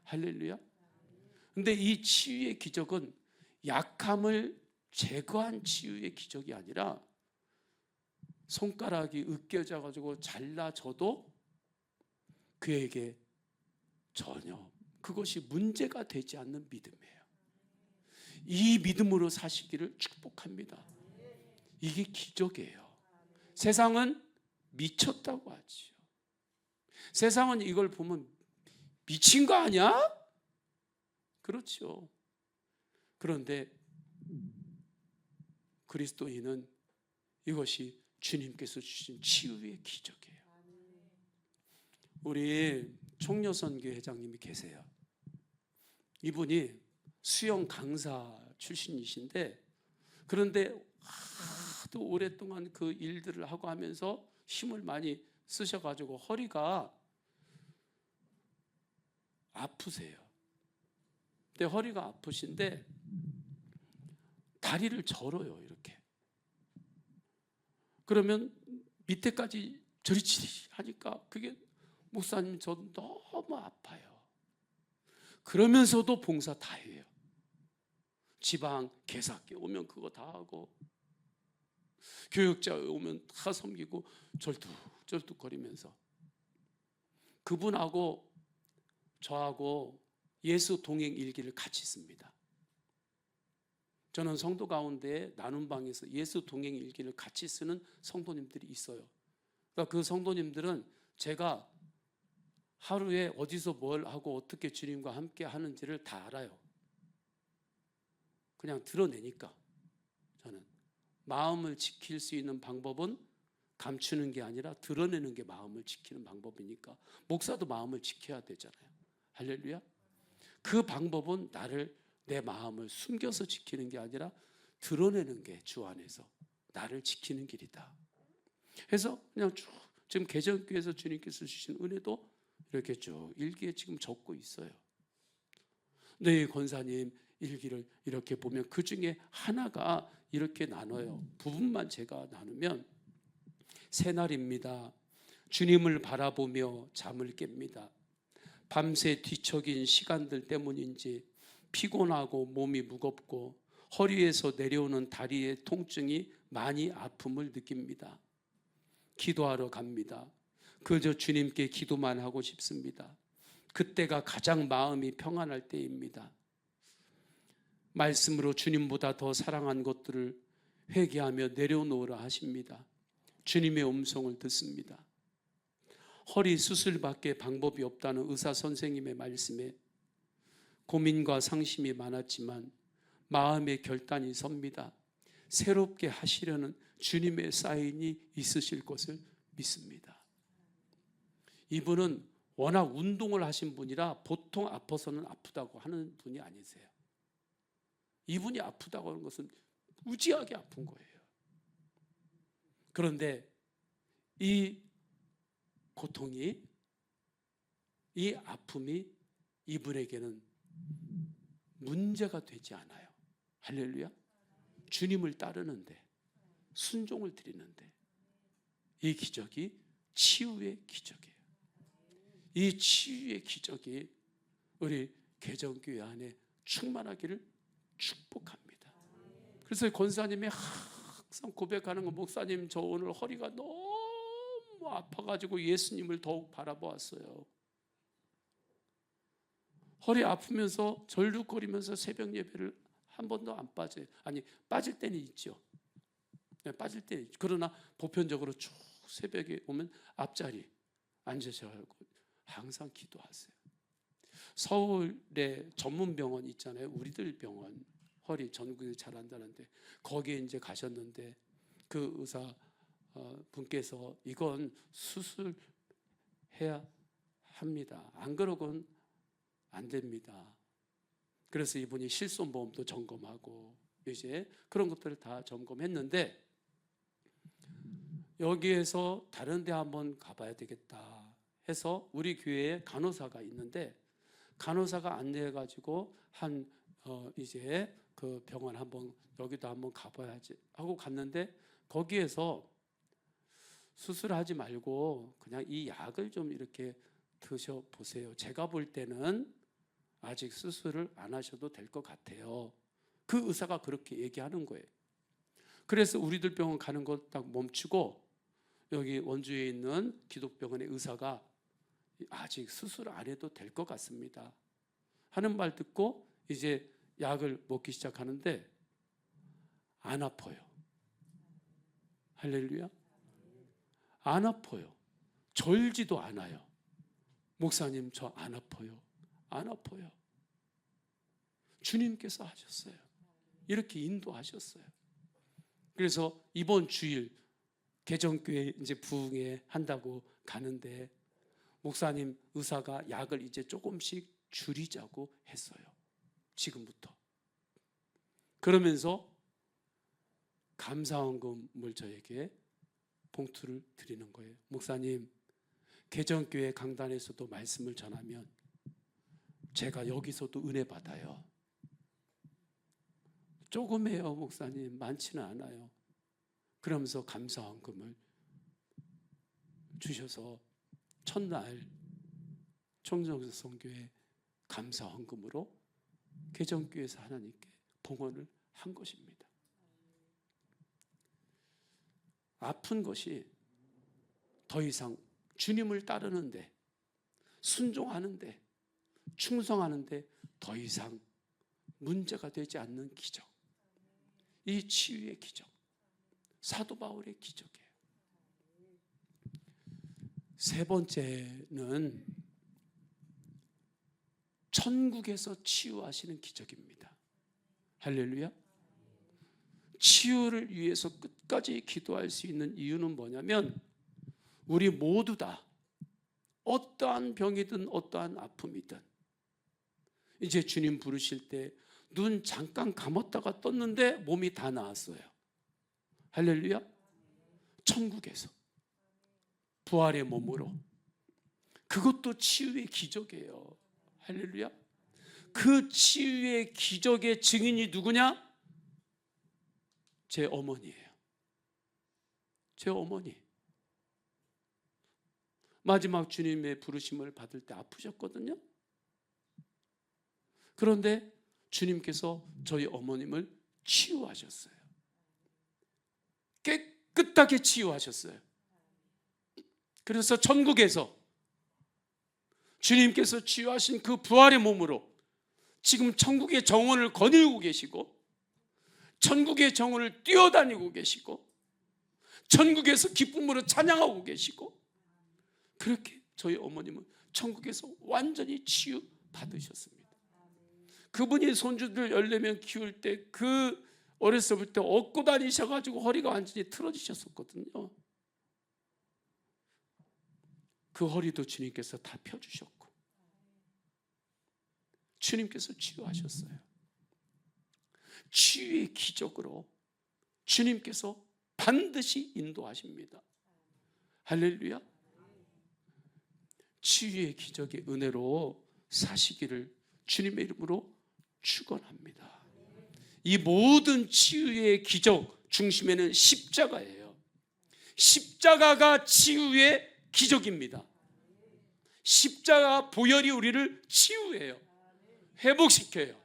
할렐루야. 근데 이 치유의 기적은 약함을 제거한 치유의 기적이 아니라, 손가락이 으깨져 가지고 잘라져도 그에게 전혀 그것이 문제가 되지 않는 믿음이에요. 이 믿음으로 사시기를 축복합니다. 이게 기적이에요. 세상은 미쳤다고 하지요. 세상은 이걸 보면 미친 거 아니야? 그렇죠. 그런데 그리스도인은 이것이 주님께서 주신 치유의 기적이에요. 우리 총려선교회 회장님이 계세요. 이분이 수영 강사 출신이신데, 그런데 하도 오랫동안 그 일들을 하고 하면서 힘을 많이 쓰셔가지고 허리가 아프세요. 근데 허리가 아프신데 다리를 절어요, 이렇게. 그러면 밑에까지 저리치리 하니까 그게 목사님 저 너무 아파요. 그러면서도 봉사 다 해요. 지방 개사께 오면 그거 다 하고, 교육자 오면 다 섬기고, 절뚝절뚝거리면서. 그분하고 저하고 예수 동행 일기를 같이 씁니다. 저는 성도 가운데 나눔 방에서 예수 동행 일기를 같이 쓰는 성도님들이 있어요. 그러니까 그 성도님들은 제가 하루에 어디서 뭘 하고 어떻게 주님과 함께 하는지를 다 알아요. 그냥 드러내니까. 저는 마음을 지킬 수 있는 방법은 감추는 게 아니라 드러내는 게 마음을 지키는 방법이니까. 목사도 마음을 지켜야 되잖아요. 할렐루야. 그 방법은 내 마음을 숨겨서 지키는 게 아니라 드러내는 게 주 안에서 나를 지키는 길이다. 그래서 그냥 쭉 지금 개정교회에서 주님께서 주신 은혜도 이렇게 쭉 일기에 지금 적고 있어요. 네, 권사님 일기를 이렇게 보면 그 중에 하나가 이렇게 나눠요. 부분만 제가 나누면, 새날입니다. 주님을 바라보며 잠을 깹니다. 밤새 뒤척인 시간들 때문인지 피곤하고 몸이 무겁고 허리에서 내려오는 다리의 통증이 많이 아픔을 느낍니다. 기도하러 갑니다. 그저 주님께 기도만 하고 싶습니다. 그때가 가장 마음이 평안할 때입니다. 말씀으로 주님보다 더 사랑한 것들을 회개하며 내려놓으라 하십니다. 주님의 음성을 듣습니다. 허리 수술밖에 방법이 없다는 의사 선생님의 말씀에 고민과 상심이 많았지만 마음의 결단이 섭니다. 새롭게 하시려는 주님의 사인이 있으실 것을 믿습니다. 이분은 워낙 운동을 하신 분이라 보통 아파서는 아프다고 하는 분이 아니세요. 이분이 아프다고 하는 것은 무지하게 아픈 거예요. 그런데 이 고통이, 이 아픔이 이분에게는 문제가 되지 않아요. 할렐루야. 주님을 따르는데, 순종을 드리는데 이 기적이 치유의 기적이에요. 이 치유의 기적이 우리 개정교회 안에 충만하기를 축복합니다. 그래서 권사님이 항상 고백하는 건, 목사님 저 오늘 허리가 너무 아파가지고 예수님을 더욱 바라보았어요. 허리 아프면서 절룩거리면서 새벽 예배를 한 번도 안 빠져요. 아니, 빠질 때는 있죠. 빠질 때는 있죠. 그러나 보편적으로 쭉 새벽에 오면 앞자리 앉으셔서 항상 기도하세요. 서울에 전문 병원 있잖아요. 우리들 병원, 허리 전국에 잘한다는데 거기에 이제 가셨는데 그 의사 분께서 이건 수술해야 합니다. 안 그러고는 안 됩니다. 그래서 이분이 실손보험도 점검하고 이제 그런 것들을 다 점검했는데, 여기에서 다른 데 한번 가봐야 되겠다 해서 우리 교회에 간호사가 있는데, 간호사가 안내해가지고 이제 그 병원 한번, 여기도 한번 가봐야지 하고 갔는데, 거기에서 수술하지 말고 그냥 이 약을 좀 이렇게 드셔보세요. 제가 볼 때는 아직 수술을 안 하셔도 될 것 같아요. 그 의사가 그렇게 얘기하는 거예요. 그래서 우리들 병원 가는 거 딱 멈추고 여기 원주에 있는 기독병원의 의사가 아직 수술 안 해도 될 것 같습니다 하는 말 듣고 이제 약을 먹기 시작하는데 안 아파요. 할렐루야. 안 아파요. 절지도 않아요. 목사님 저 안 아파요. 안 아파요. 주님께서 하셨어요. 이렇게 인도하셨어요. 그래서 이번 주일 개정교회 이제 부흥회 한다고 가는데 목사님 의사가 약을 이제 조금씩 줄이자고 했어요. 지금부터. 그러면서 감사원금을 저에게 봉투를 드리는 거예요. 목사님, 개정교회 강단에서도 말씀을 전하면 제가 여기서도 은혜 받아요. 조금이에요, 목사님. 많지는 않아요. 그러면서 감사헌금을 주셔서 첫날 청정성교회 감사헌금으로 개정교회에서 하나님께 봉헌을 한 것입니다. 아픈 것이 더 이상 주님을 따르는데, 순종하는데, 충성하는데 더 이상 문제가 되지 않는 기적, 이 치유의 기적, 사도 바울의 기적이에요. 세 번째는 천국에서 치유하시는 기적입니다. 할렐루야. 치유를 위해서 끝까지 기도할 수 있는 이유는 뭐냐면, 우리 모두 다 어떠한 병이든 어떠한 아픔이든 이제 주님 부르실 때 눈 잠깐 감았다가 떴는데 몸이 다 나았어요. 할렐루야. 천국에서 부활의 몸으로, 그것도 치유의 기적이에요. 할렐루야. 그 치유의 기적의 증인이 누구냐? 제 어머니예요. 제 어머니. 마지막 주님의 부르심을 받을 때 아프셨거든요. 그런데 주님께서 저희 어머님을 치유하셨어요. 깨끗하게 치유하셨어요. 그래서 천국에서 주님께서 치유하신 그 부활의 몸으로 지금 천국의 정원을 거닐고 계시고, 천국의 정원을 뛰어다니고 계시고, 천국에서 기쁨으로 찬양하고 계시고, 그렇게 저희 어머님은 천국에서 완전히 치유받으셨습니다. 그분이 손주들 14명 키울 때 그 어렸을 때 업고 다니셔가지고 허리가 완전히 틀어지셨었거든요. 그 허리도 주님께서 다 펴주셨고 주님께서 치유하셨어요. 치유의 기적으로 주님께서 반드시 인도하십니다. 할렐루야. 치유의 기적의 은혜로 사시기를 주님의 이름으로 축원합니다. 이 모든 치유의 기적 중심에는 십자가예요. 십자가가 치유의 기적입니다. 십자가 보혈이 우리를 치유해요. 회복시켜요.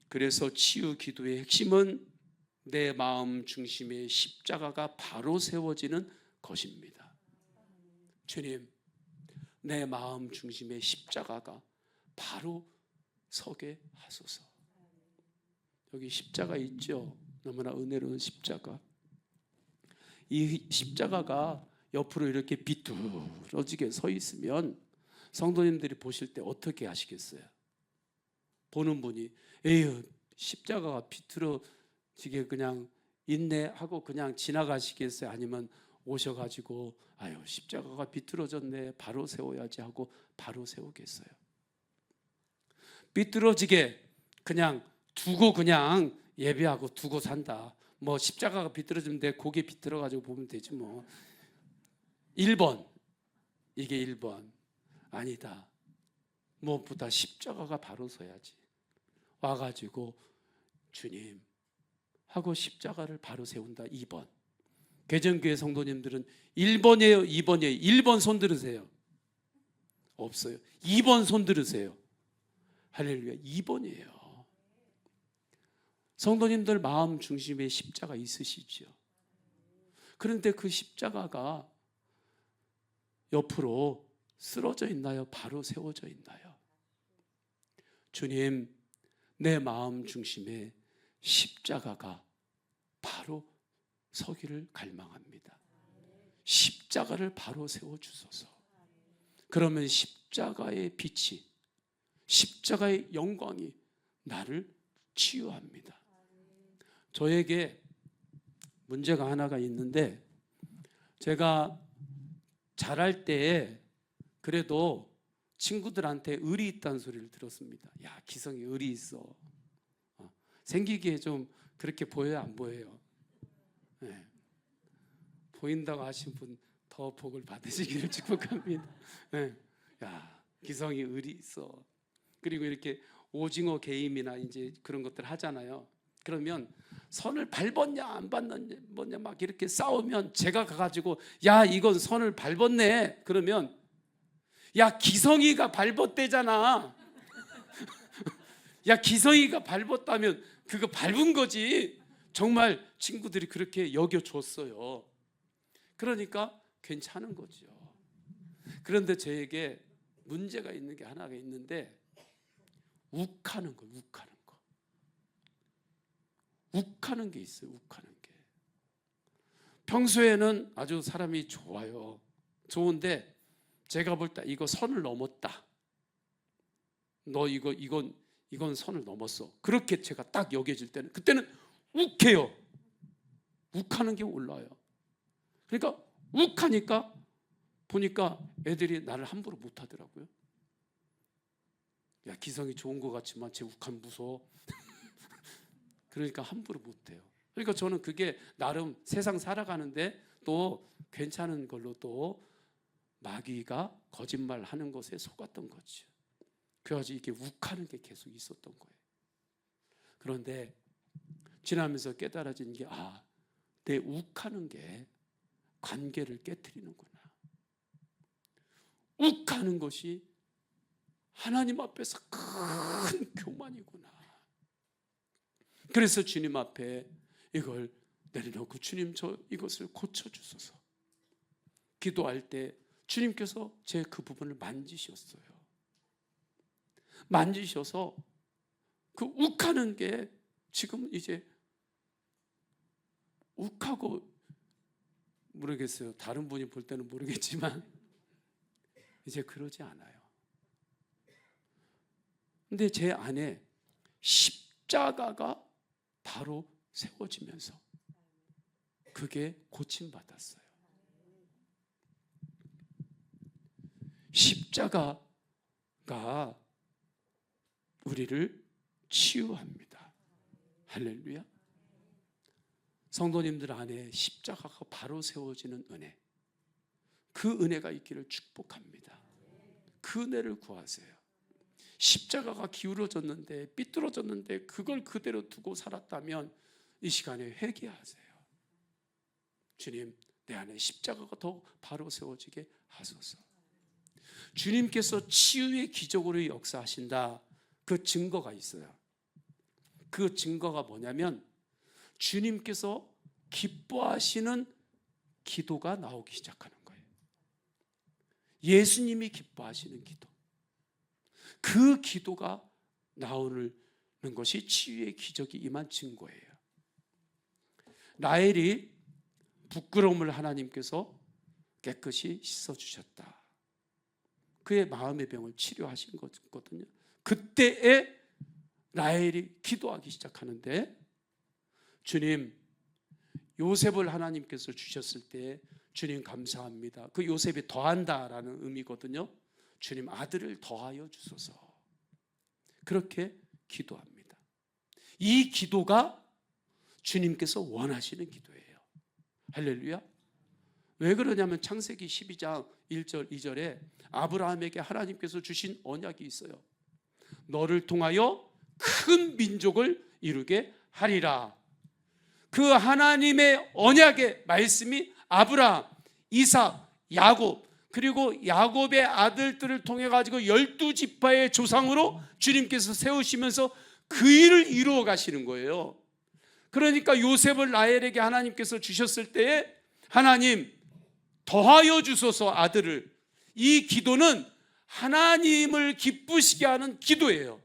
그래서 치유 기도의 핵심은 내 마음 중심의 십자가가 바로 세워지는 것입니다. 주님, 내 마음 중심의 십자가가 바로 서게 하소서. 여기 십자가 있죠? 너무나 은혜로운 십자가. 이 십자가가 옆으로 이렇게 비뚤어지게 서 있으면 성도님들이 보실 때 어떻게 하시겠어요? 보는 분이 에휴, 십자가가 비뚤어지게 그냥 있네 하고 그냥 지나가시겠어요? 아니면 오셔가지고 아유, 십자가가 비뚤어졌네, 바로 세워야지 하고 바로 세우겠어요? 비뚤어지게 그냥 두고 그냥 예배하고 두고 산다. 뭐 십자가가 비뚤어지면 내 고개 비뚤어가지고 보면 되지 뭐. 1번, 이게 1번. 아니다. 무엇보다 십자가가 바로 서야지. 와가지고 주님 하고 십자가를 바로 세운다. 2번. 개정교회 성도님들은 1번이에요, 2번이에요? 1번 손 들으세요. 없어요. 2번 손 들으세요. 할렐루야. 2번이에요. 성도님들 마음 중심에 십자가 있으시죠. 그런데 그 십자가가 옆으로 쓰러져 있나요? 바로 세워져 있나요? 주님, 내 마음 중심에 십자가가 바로 서기를 갈망합니다. 십자가를 바로 세워주소서. 그러면 십자가의 빛이, 십자가의 영광이 나를 치유합니다. 저에게 문제가 하나가 있는데, 제가 자랄 때 그래도 친구들한테 의리 있다는 소리를 들었습니다. 야, 기성이 의리 있어. 생기기에 좀 그렇게 보여요, 안 보여요? 네. 보인다고 하신 분 더 복을 받으시기를 축복합니다. 네. 야, 기성이 의리 있어. 그리고 이렇게 오징어 게임이나 이제 그런 것들 하잖아요. 그러면 선을 밟았냐 안 밟았냐 막 이렇게 싸우면 제가 가가지고 야 이건 선을 밟았네 그러면 야 기성이가 밟았대잖아. 야 기성이가 밟았다면 그거 밟은 거지. 정말 친구들이 그렇게 여겨줬어요. 그러니까 괜찮은 거죠. 그런데 저에게 문제가 있는 게 하나가 있는데 욱하는 거, 욱하는 게 있어요. 욱하는 게. 평소에는 아주 사람이 좋아요. 좋은데 제가 볼 때 이거 선을 넘었다. 너 이건 선을 넘었어. 그렇게 제가 딱 여겨질 때는 그때는 욱해요. 욱하는 게 올라요. 그러니까 욱하니까 보니까 애들이 나를 함부로 못 하더라고요. 야 기성이 좋은 것 같지만 쟤 욱하면 무서워. 그러니까 함부로 못 해요. 그러니까 저는 그게 나름 세상 살아가는데 또 괜찮은 걸로 또 마귀가 거짓말하는 것에 속았던 거죠. 그래가지고 이게 욱하는 게 계속 있었던 거예요. 그런데 지나면서 깨달아진 게 내 욱하는 게 관계를 깨트리는구나. 욱하는 것이 하나님 앞에서 큰 교만이구나. 그래서 주님 앞에 이걸 내려놓고 주님 저 이것을 고쳐주소서. 기도할 때 주님께서 제 그 부분을 만지셨어요. 만지셔서 그 욱하는 게 지금 이제 욱하고 모르겠어요. 다른 분이 볼 때는 모르겠지만 이제 그러지 않아요. 근데 제 안에 십자가가 바로 세워지면서 그게 고침받았어요. 십자가가 우리를 치유합니다. 할렐루야. 성도님들 안에 십자가가 바로 세워지는 은혜, 그 은혜가 있기를 축복합니다. 그 은혜를 구하세요. 십자가가 기울어졌는데 삐뚤어졌는데 그걸 그대로 두고 살았다면 이 시간에 회개하세요. 주님, 내 안에 십자가가 더 바로 세워지게 하소서. 주님께서 치유의 기적으로 역사하신다. 그 증거가 있어요. 그 증거가 뭐냐면 주님께서 기뻐하시는 기도가 나오기 시작하는 거예요. 예수님이 기뻐하시는 기도. 그 기도가 나오는 것이 치유의 기적이 임한 증거예요. 라헬이 부끄러움을 하나님께서 깨끗이 씻어주셨다. 그의 마음의 병을 치료하신 거거든요. 그때에 라헬이 기도하기 시작하는데 주님, 요셉을 하나님께서 주셨을 때 주님 감사합니다. 그 요셉이 더한다라는 의미거든요. 주님 아들을 더하여 주소서. 그렇게 기도합니다. 이 기도가 주님께서 원하시는 기도예요. 할렐루야. 왜 그러냐면 창세기 12장 1절 2절에 아브라함에게 하나님께서 주신 언약이 있어요. 너를 통하여 큰 민족을 이루게 하리라. 그 하나님의 언약의 말씀이 아브라함, 이삭, 야곱, 그리고 야곱의 아들들을 통해 가지고 12지파의 조상으로 주님께서 세우시면서 그 일을 이루어 가시는 거예요. 그러니까 요셉을 라헬에게 하나님께서 주셨을 때에 하나님 더하여 주소서 아들을. 이 기도는 하나님을 기쁘시게 하는 기도예요.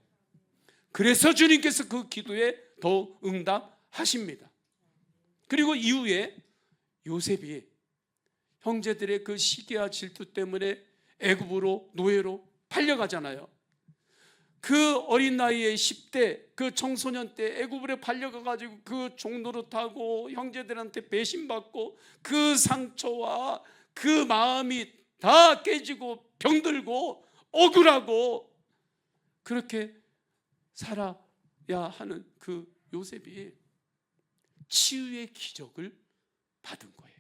그래서 주님께서 그 기도에 더 응답하십니다. 그리고 이후에 요셉이 형제들의 그 시기와 질투 때문에 애굽으로 노예로 팔려가잖아요. 그 어린 나이에 10대 그 청소년 때 애굽으로 팔려가가지고 그 종노릇하고 형제들한테 배신받고 그 상처와 그 마음이 다 깨지고 병들고 억울하고 그렇게 살아야 하는 그 요셉이 치유의 기적을 받은 거예요.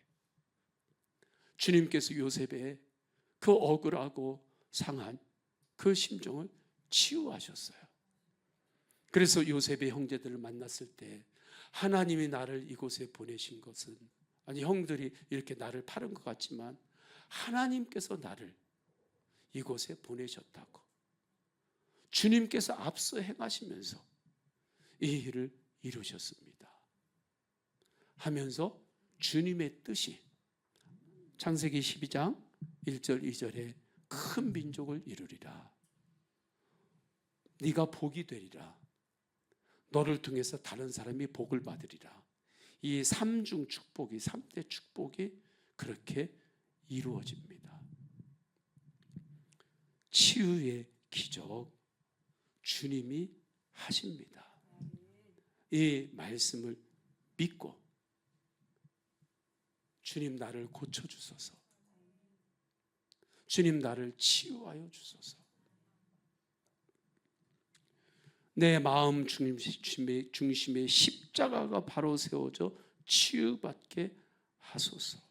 주님께서 요셉의 그 억울하고 상한 그 심정을 치유하셨어요. 그래서 요셉의 형제들을 만났을 때 하나님이 나를 이곳에 보내신 것은, 아니 형들이 이렇게 나를 파는 것 같지만 하나님께서 나를 이곳에 보내셨다고, 주님께서 앞서 행하시면서 이 일을 이루셨습니다 하면서 주님의 뜻이 창세기 12장 1절 2절에 큰 민족을 이루리라, 네가 복이 되리라, 너를 통해서 다른 사람이 복을 받으리라, 이 3중 축복이, 3대 축복이 그렇게 이루어집니다. 치유의 기적 주님이 하십니다. 이 말씀을 믿고 주님 나를 고쳐주소서, 주님 나를 치유하여 주소서, 내 마음 중심에 십자가가 바로 세워져 치유받게 하소서.